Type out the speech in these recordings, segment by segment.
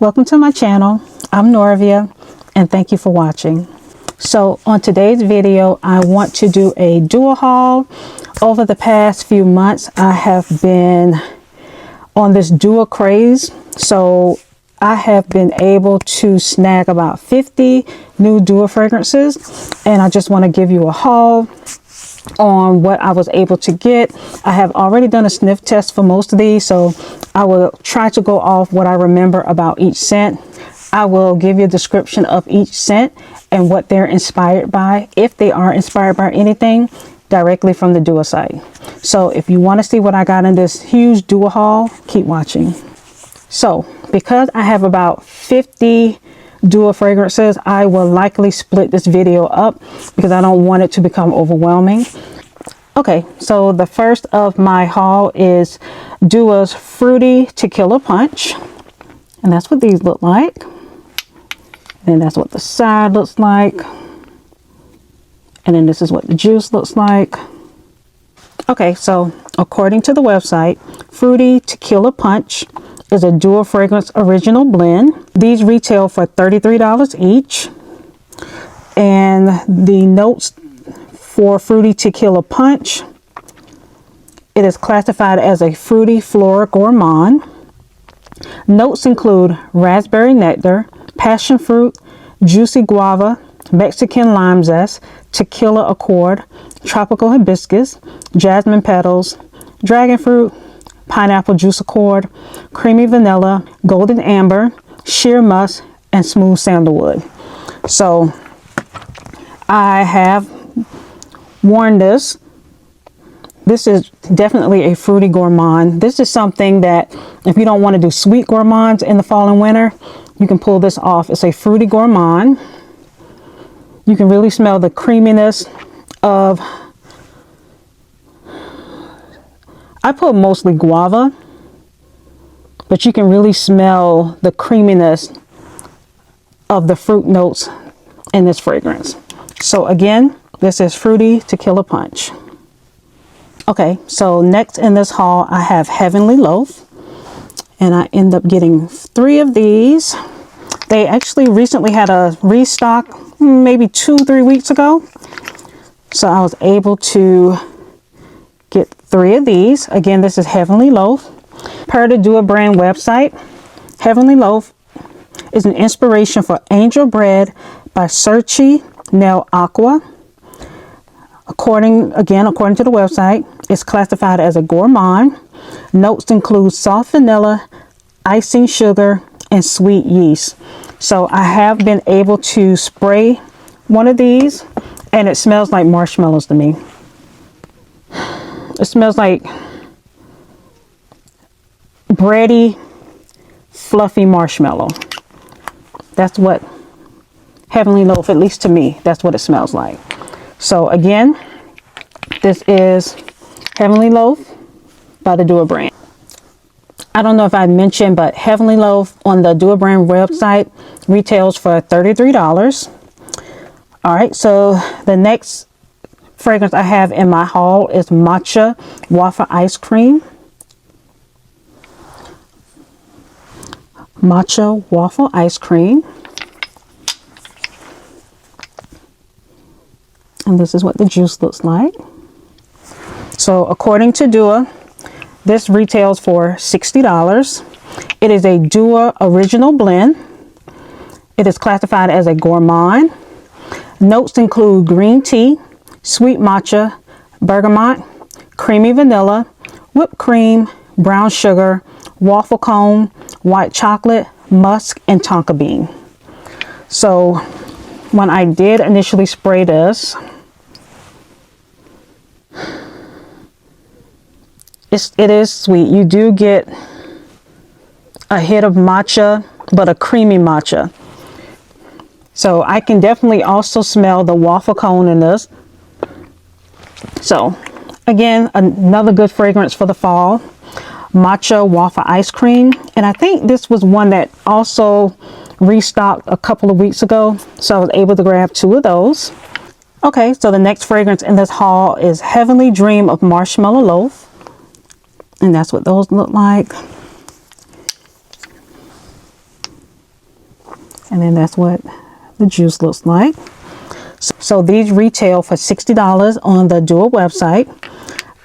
Welcome to my channel. I'm Norvia and thank you for watching. So on today's video, I want to do a duo haul. Over the past few months, I have been on this duo craze. So I have been able to snag about 50 new duo fragrances, and I just want to give you a haul on what I was able to get. I have already done a sniff test for most of these, so I will try to go off what I remember about each scent. I will give you a description of each scent and what they're inspired by, if they are inspired by anything, directly from the duo site. So if you want to see what I got in this huge duo haul, keep watching. So because I have about 50 duo fragrances, I will likely split this video up because I don't want it to become overwhelming. Okay, so the first of my haul is Duo's Fruity Tequila Punch, and that's what these look like. And that's what the side looks like, and then this is what the juice looks like. Okay, so according to the website, Fruity Tequila Punch is a duo fragrance original blend. These retail for $33 each. And the notes for Fruity Tequila Punch, it is classified as a fruity floral gourmand. Notes include raspberry nectar, passion fruit, juicy guava, Mexican lime zest, tequila accord, tropical hibiscus, jasmine petals, dragon fruit, pineapple juice accord, creamy vanilla, golden amber, sheer musk, and smooth sandalwood. So I have worn this. This is definitely a fruity gourmand. This is something that if you don't want to do sweet gourmands in the fall and winter, you can pull this off. It's a fruity gourmand. You can really smell the creaminess of, I put mostly guava, but you can really smell the creaminess of the fruit notes in this fragrance. So again, this is Fruity Tequila Punch. Okay, so next in this haul, I have Heavenly Loaf, and I end up getting 3 of these. They actually recently had a restock, maybe 2-3 weeks ago. So I was able to get 3 of these. Again, this is Heavenly Loaf. Per the Duo brand website, Heavenly Loaf is an inspiration for Angel Bread by Cerci Nel Aqua. According to the website, it's classified as a gourmand. Notes include soft vanilla, icing sugar, and sweet yeast. So I have been able to spray one of these, and it smells like marshmallows to me. It smells like bready, fluffy marshmallow. That's what Heavenly Loaf, at least to me, that's what it smells like. So again, this is Heavenly Loaf by the Duo brand. I don't know if I mentioned, but Heavenly Loaf on the Duo brand website retails for $33. All right, so the next fragrance I have in my haul is Matcha Waffle Ice Cream. Matcha Waffle Ice Cream. And this is what the juice looks like. So according to Duo, this retails for $60. It is a Duo original blend. It is classified as a gourmand. Notes include green tea, sweet matcha, bergamot, creamy vanilla, whipped cream, brown sugar, waffle cone, white chocolate, musk, and tonka bean. So when I did initially spray this, it is sweet. You do get a hit of matcha, but a creamy matcha. So I can definitely also smell the waffle cone in this. So again, another good fragrance for the fall. Matcha Waffle Ice Cream. And I think this was one that also restocked a couple of weeks ago. So I was able to grab 2 of those. Okay, so the next fragrance in this haul is Heavenly Dream of Marshmallow Loaf. And that's what those look like. And then that's what the juice looks like. So these retail for $60 on the Dua website.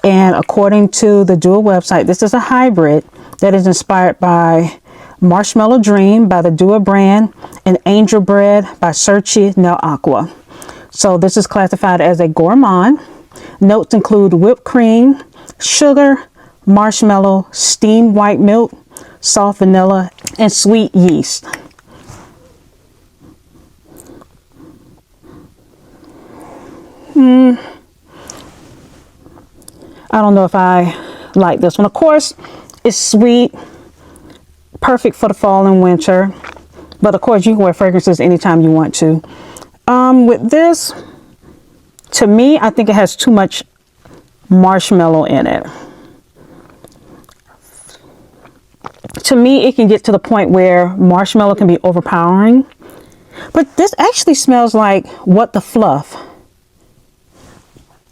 And according to the Dua website, this is a hybrid that is inspired by Marshmallow Dream by the Dua brand and Angel Bread by Cerci Nel Aqua. So this is classified as a gourmand. Notes include whipped cream, sugar, marshmallow, steamed white milk, soft vanilla, and sweet yeast. I don't know if I like this one. Of course, it's sweet, perfect for the fall and winter. But of course, you can wear fragrances anytime you want to. With this, to me, I think it has too much marshmallow in it. To me, it can get to the point where marshmallow can be overpowering. But this actually smells like What the Fluff.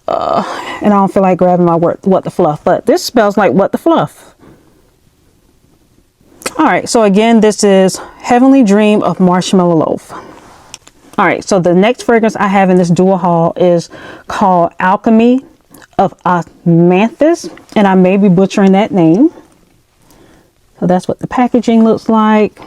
And I don't feel like grabbing my word, What the Fluff, but this smells like What the Fluff. All right, so again, this is Heavenly Dream of Marshmallow Loaf. All right, so the next fragrance I have in this dual haul is called Alchemy of Osmanthus, and I may be butchering that name. So that's what the packaging looks like.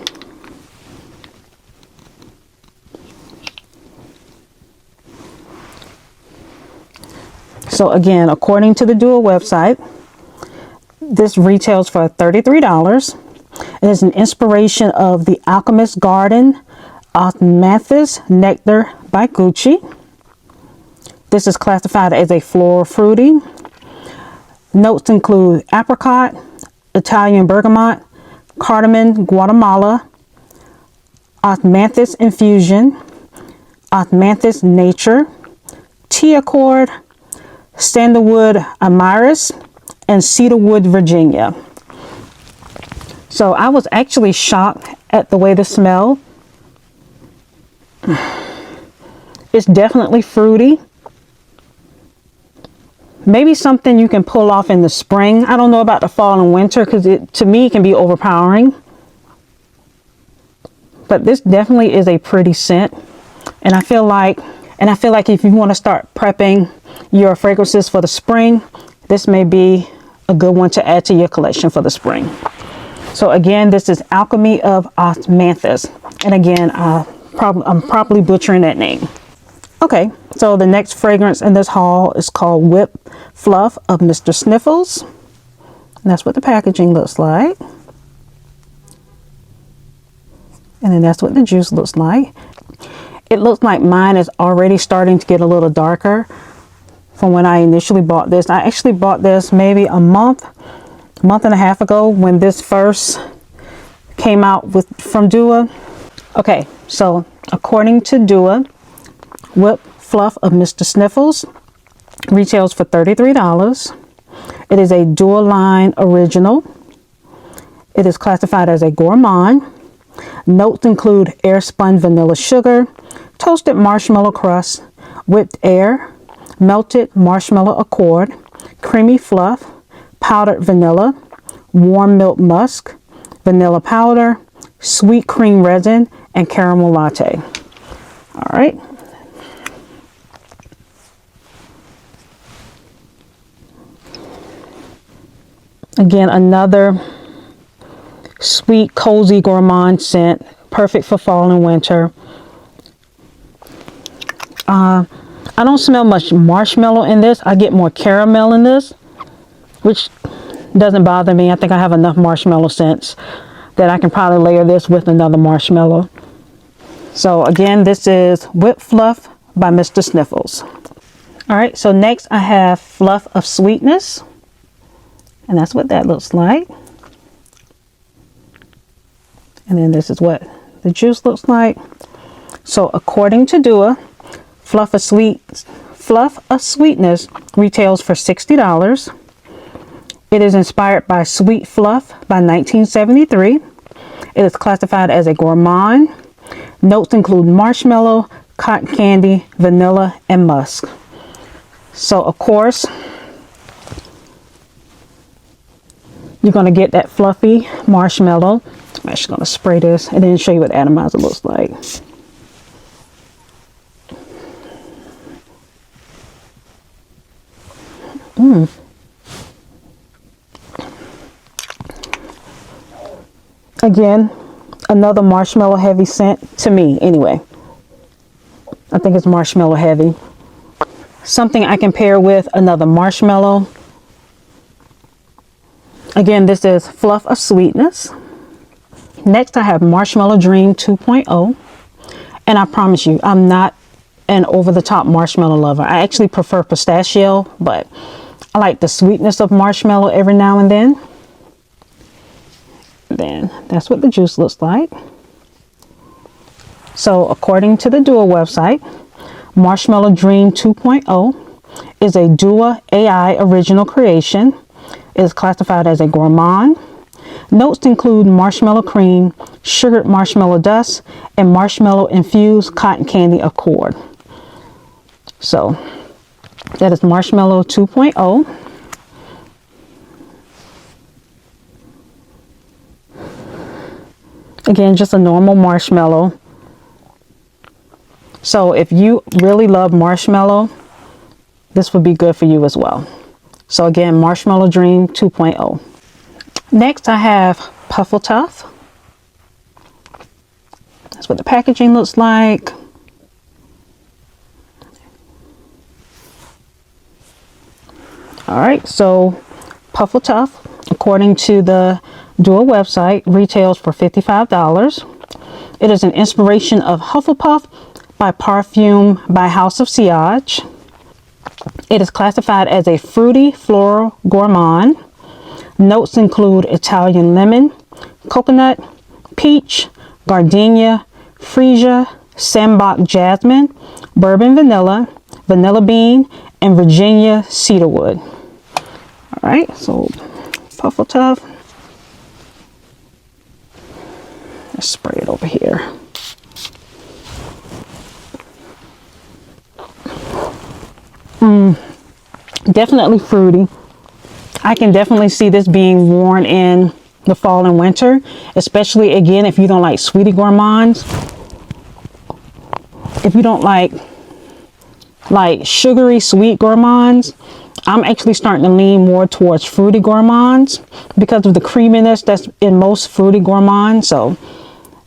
So again, according to the Dua website, this retails for $33. It is an inspiration of the Alchemist's Garden Osmanthus Nectar by Gucci. This is classified as a floral fruity. Notes include apricot, Italian bergamot, cardamom Guatemala, Osmanthus infusion, Osmanthus nature, tea accord, sandalwood Amiris, and cedarwood Virginia. So I was actually shocked at the way this smelled. It's definitely fruity. Maybe something you can pull off in the spring. I don't know about the fall and winter because to me it can be overpowering. But this definitely is a pretty scent. And I feel like if you want to start prepping your fragrances for the spring, this may be a good one to add to your collection for the spring. So again, this is Alchemy of Osmanthus. And again, I'm probably butchering that name. Okay, so the next fragrance in this haul is called Whip Fluff of Mr. Sniffles. And that's what the packaging looks like. And then that's what the juice looks like. It looks like mine is already starting to get a little darker from when I initially bought this. I actually bought this maybe a month and a half ago when this first came out from Dua. Okay, so according to Dua, Whip Fluff of Mr. Sniffles retails for $33. It is a dual line original. It is classified as a gourmand. Notes include air spun vanilla sugar, toasted marshmallow crust, whipped air, melted marshmallow accord, creamy fluff, powdered vanilla, warm milk musk, vanilla powder, sweet cream resin, and caramel latte. All right. Again, another sweet, cozy gourmand scent, perfect for fall and winter. I don't smell much marshmallow in this. I get more caramel in this, which doesn't bother me. I think I have enough marshmallow scents that I can probably layer this with another marshmallow. So again, this is Whip Fluff by Mr. Sniffles. All right, so next I have Fluff of Sweetness. And that's what that looks like. And then this is what the juice looks like. So according to Dua, Fluff of Sweetness retails for $60. It is inspired by Sweet Fluff by 1973. It is classified as a gourmand. Notes include marshmallow, cotton candy, vanilla, and musk. So of course, you're going to get that fluffy marshmallow. I'm actually going to spray this and then show you what the atomizer looks like. Again, another marshmallow heavy scent to me anyway. I think it's marshmallow heavy. Something I can pair with another marshmallow. Again, this is Fluff of Sweetness. Next, I have Marshmallow Dream 2.0. And I promise you, I'm not an over-the-top marshmallow lover. I actually prefer pistachio, but I like the sweetness of marshmallow every now and then. Then that's what the juice looks like. So according to the Dua website, Marshmallow Dream 2.0 is a Dua AI original creation. It is classified as a gourmand. Notes include marshmallow cream, sugared marshmallow dust, and marshmallow infused cotton candy accord. So that is Marshmallow 2.0. Again, just a normal marshmallow. So if you really love marshmallow, this would be good for you as well. So again, Marshmallow Dream 2.0. Next, I have Puffletuff. That's what the packaging looks like. All right, so Puffletuff, according to the Dua website, retails for $55. It is an inspiration of Hufflepuff by Perfume by House of Siage. It is classified as a fruity floral gourmand. Notes include Italian lemon, coconut, peach, gardenia, freesia, sambac jasmine, bourbon vanilla, vanilla bean, and Virginia cedarwood. All right, so Puffletuff. Let's spray it over here. Definitely fruity. I can definitely see this being worn in the fall and winter, especially again if you don't like sweetie gourmands. If you don't like sugary sweet gourmands, I'm actually starting to lean more towards fruity gourmands because of the creaminess that's in most fruity gourmands. So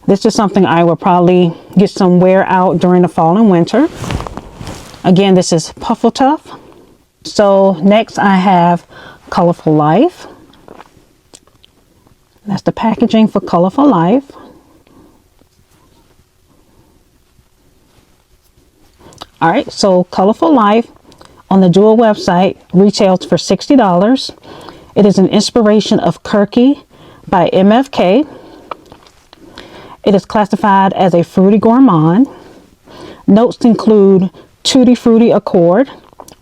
this is something I will probably get some wear out during the fall and winter. Again, this is Puffletuff. So next I have Colorful Life. That's the packaging for Colorful Life. All right, so Colorful Life on the Dua website retails for $60. It is an inspiration of Kirky by MFK. It is classified as a fruity gourmand. Notes include Tutti Frutti Accord,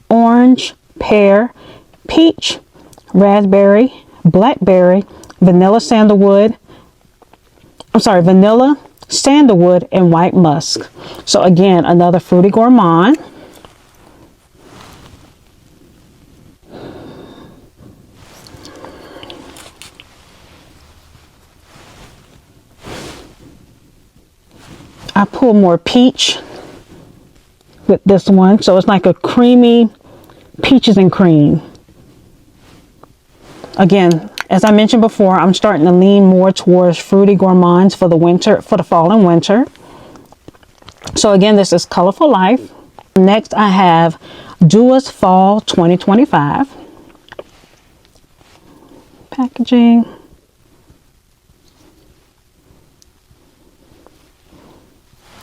orange, pear, peach, raspberry, blackberry, vanilla sandalwood, and white musk. So again, another fruity gourmand. I pull more peach with this one, so it's like a creamy peaches and cream. Again, as I mentioned before, I'm starting to lean more towards fruity gourmands for the winter, for the fall and winter. So again, this is Colorful Life. Next, I have Dua's Fall 2025 packaging.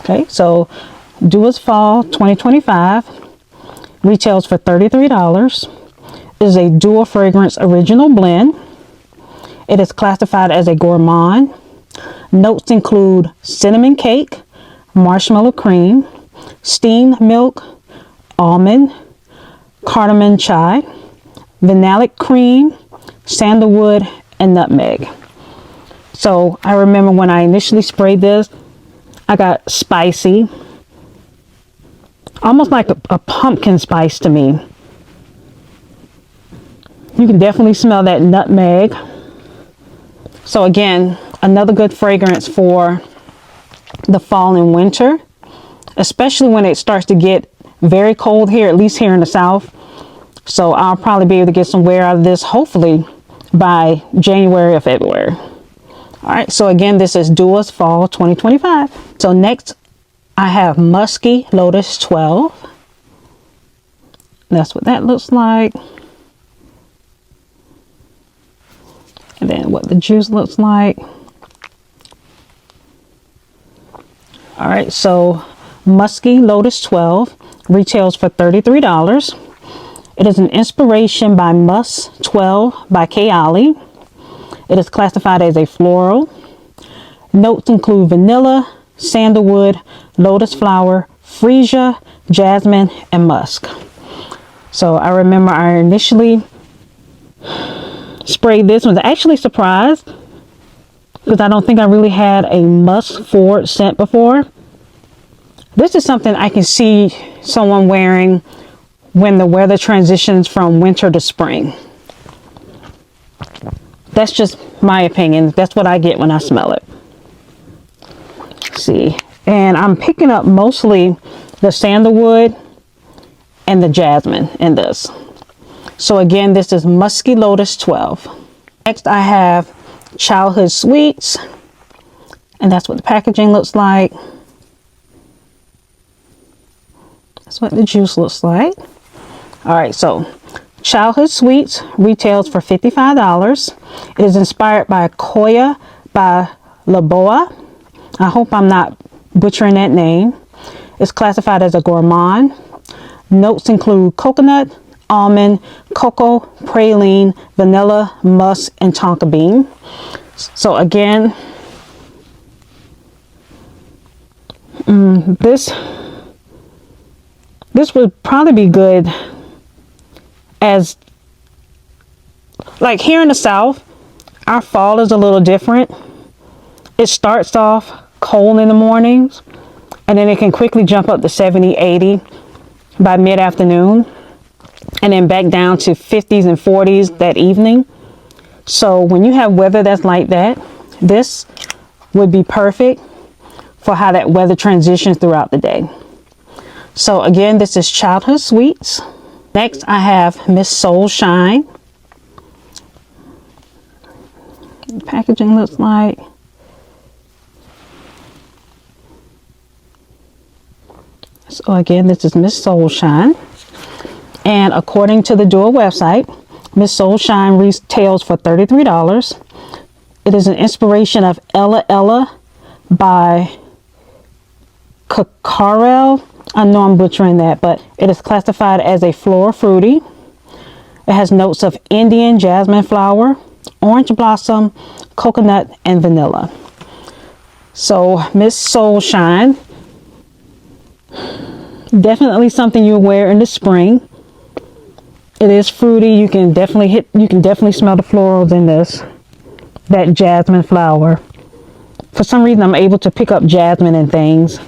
Okay, so Dua's Fall 2025 retails for $33. It is a Dua fragrance original blend. It is classified as a gourmand. Notes include cinnamon cake, marshmallow cream, steamed milk, almond, cardamom chai, vanillic cream, sandalwood, and nutmeg. So I remember when I initially sprayed this, I got spicy, almost like a pumpkin spice to me. You can definitely smell that nutmeg. So again, another good fragrance for the fall and winter, especially when it starts to get very cold here, at least here in the South. So I'll probably be able to get some wear out of this, hopefully by January or February. All right, so again, this is Dua's Fall 2025. So next I have Musky Lotus 12. That's what that looks like. And then what the juice looks like. All right, so Musky Lotus 12 retails for $33. It is an inspiration by Musk 12 by Kayali. It is classified as a floral. Notes include vanilla, sandalwood, lotus flower, freesia, jasmine, and musk. So I remember I initially sprayed this. I was actually surprised because I don't think I really had a musk forward scent before. This is something I can see someone wearing when the weather transitions from winter to spring. That's just my opinion. That's what I get when I smell it. Let's see, and I'm picking up mostly the sandalwood and the jasmine in this. So again, this is Musky Lotus 12. Next I have Childhood Sweets, and that's what the packaging looks like. That's what the juice looks like. All right, so Childhood Sweets retails for $55. It is inspired by Koya by Laboa. I hope I'm not butchering that name. It's classified as a gourmand. Notes include coconut, almond, cocoa, praline, vanilla, musk, and tonka bean. So again, this would probably be good as, like here in the South, our fall is a little different. It starts off cold in the mornings, and then it can quickly jump up to 70, 80 by mid-afternoon, and then back down to 50s and 40s that evening. So when you have weather that's like that, this would be perfect for how that weather transitions throughout the day. So again, this is Childhood Sweets. Next I have Miss Soul Shine. The packaging looks like. So again, this is Miss Soul Shine. And according to the Dua website, Miss Soul Shine retails for $33. It is an inspiration of Ella Ella by Kakarel. I know I'm butchering that, but it is classified as a floral fruity. It has notes of Indian jasmine flower, orange blossom, coconut, and vanilla. So Miss Soul Shine, definitely something you wear in the spring. It is fruity. You can definitely smell the florals in this. That jasmine flower. For some reason, I'm able to pick up jasmine and things.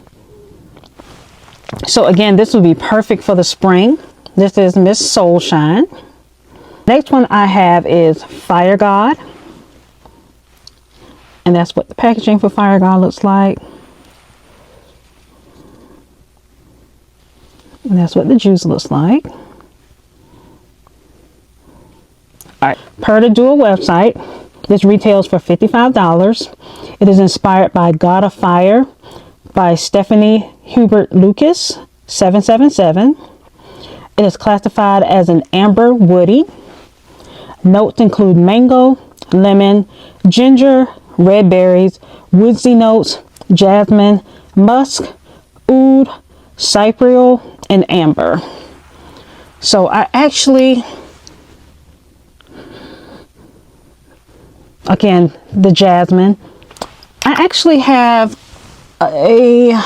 So again, this would be perfect for the spring. This is Miss Soul Shine. Next one I have is Fire God. And that's what the packaging for Fire God looks like. And that's what the juice looks like. All right, per the Dua website, this retails for $55. It is inspired by God of Fire by Stephanie Hubert Lucas, 777. It is classified as an amber woody. Notes include mango, lemon, ginger, red berries, woodsy notes, jasmine, musk, oud, cypriol, and amber. So I actually, again, the jasmine, I actually have a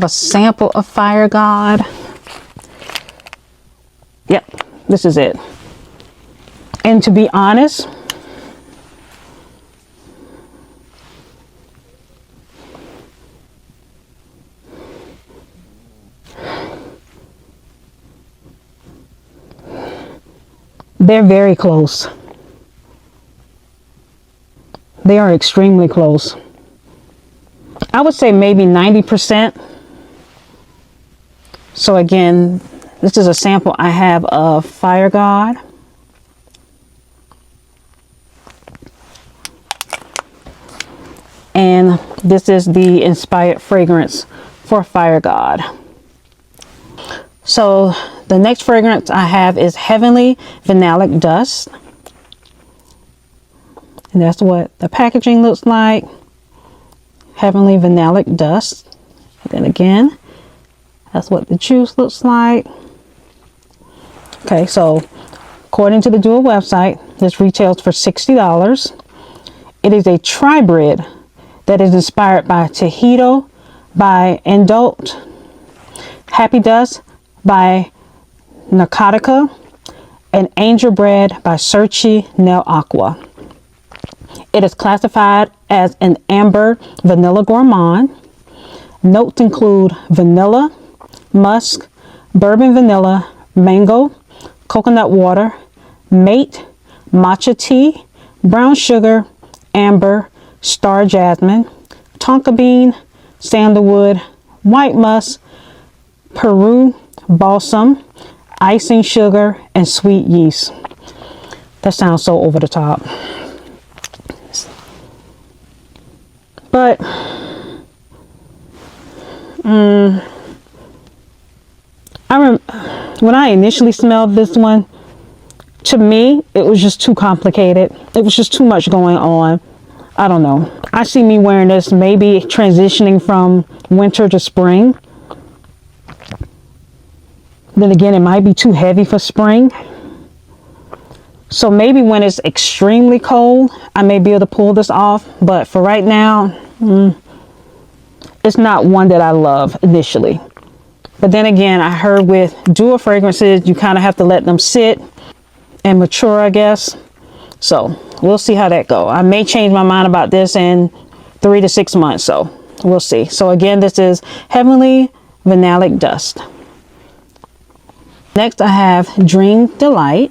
sample of Fire God. Yep, this is it. And to be honest, they're very close. They are extremely close. I would say maybe 90%. So again, this is a sample I have of Fire God. And this is the inspired fragrance for Fire God. So the next fragrance I have is Heavenly Vanillic Dust. And that's what the packaging looks like. Heavenly Vanillic Dust. And then again, that's what the juice looks like. Okay, so according to the Dual website, this retails for $60. It is a tribrid that is inspired by Tahito by Indult, Happy Dust by Narcotica, and Angel Bread by Cerci Nel Aqua. It is classified as an amber vanilla gourmand. Notes include vanilla, musk, bourbon vanilla, mango, coconut water, mate, matcha tea, brown sugar, amber, star jasmine, tonka bean, sandalwood, white musk, Peru balsam, icing sugar, and sweet yeast. That sounds so over the top. But when I initially smelled this one, to me, it was just too complicated. It was just too much going on. I don't know. I see me wearing this maybe transitioning from winter to spring. Then again, it might be too heavy for spring. So maybe when it's extremely cold, I may be able to pull this off. But for right now, it's not one that I love initially. But then again, I heard with dual fragrances, you kind of have to let them sit and mature, I guess. So we'll see how that goes. I may change my mind about this in 3 to 6 months. So we'll see. So again, this is Heavenly Vanillic Dust. Next, I have Dream Delight.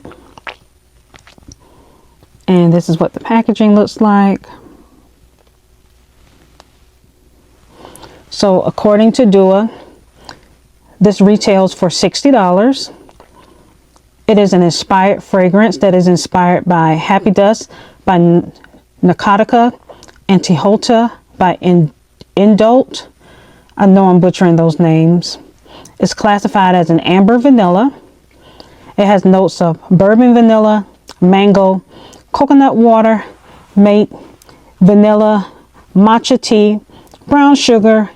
And this is what the packaging looks like. So according to Dua, this retails for $60. It is an inspired fragrance that is inspired by Happy Dust by Narcotica and Tahito by Indult. I know I'm butchering those names. It's classified as an amber vanilla. It has notes of bourbon vanilla, mango, coconut water, mate, vanilla, matcha tea, brown sugar,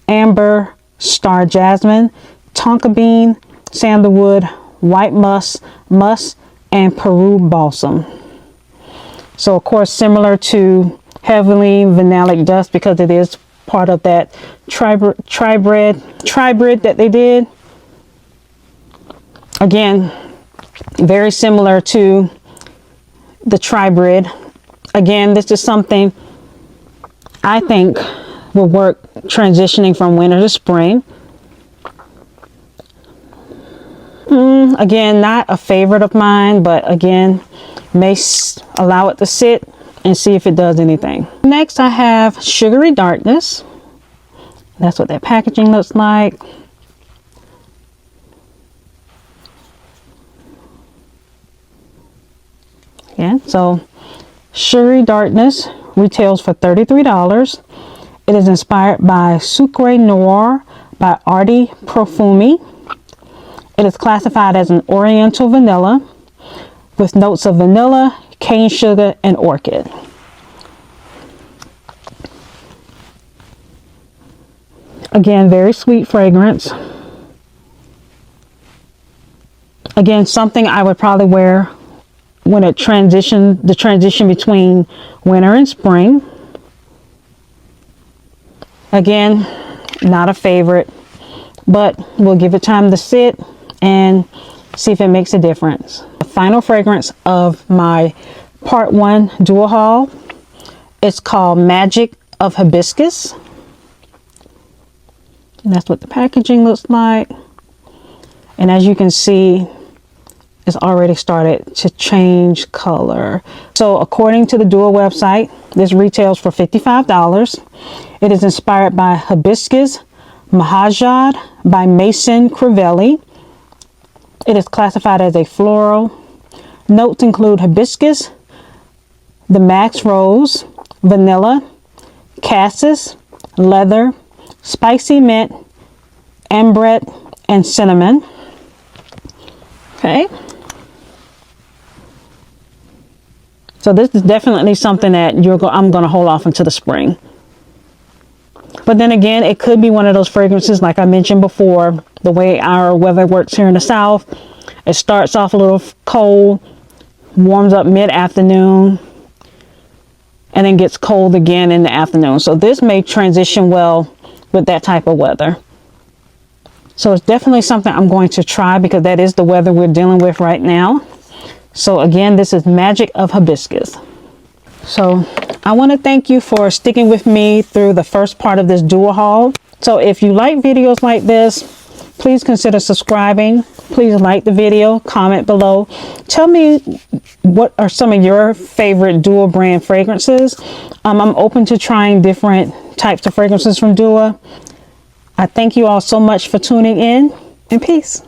amber, star jasmine, tonka bean, sandalwood, white musk, and Peru balsam. So of course, similar to Heavenly Vanillic Dust, because it is part of that tribrid that they did. Again, very similar to the tribrid. Again, this is something I think will work transitioning from winter to spring. Again, not a favorite of mine, but again, may allow it to sit and see if it does anything. Next, I have Sugary Darkness. That's what that packaging looks like. Yeah, so Sugary Darkness retails for $33. It is inspired by Sucre Noir by Arti Profumi. It is classified as an Oriental vanilla with notes of vanilla, cane sugar, and orchid. Again, very sweet fragrance. Again, something I would probably wear when the transition between winter and spring. Again, not a favorite, but we'll give it time to sit and see if it makes a difference. The final fragrance of my part 1 dual haul is called Magic of Hibiscus. And that's what the packaging looks like. And as you can see, it's already started to change color. So according to the Dua website, this retails for $55. It is inspired by Hibiscus Mahajad by Mason Crivelli. It is classified as a floral. Notes include hibiscus, the max rose, vanilla, cassis, leather, spicy mint, ambrette, and cinnamon. Okay. So this is definitely something that I'm going to hold off until the spring. But then again, it could be one of those fragrances, like I mentioned before, the way our weather works here in the South. It starts off a little cold, warms up mid-afternoon, and then gets cold again in the afternoon. So this may transition well with that type of weather. So it's definitely something I'm going to try because that is the weather we're dealing with right now. So again, this is Magic of Hibiscus. So I want to thank you for sticking with me through the first part of this Dua haul. So if you like videos like this, please consider subscribing. Please like the video, comment below. Tell me what are some of your favorite Dua brand fragrances. I'm open to trying different types of fragrances from Dua. I thank you all so much for tuning in, and peace.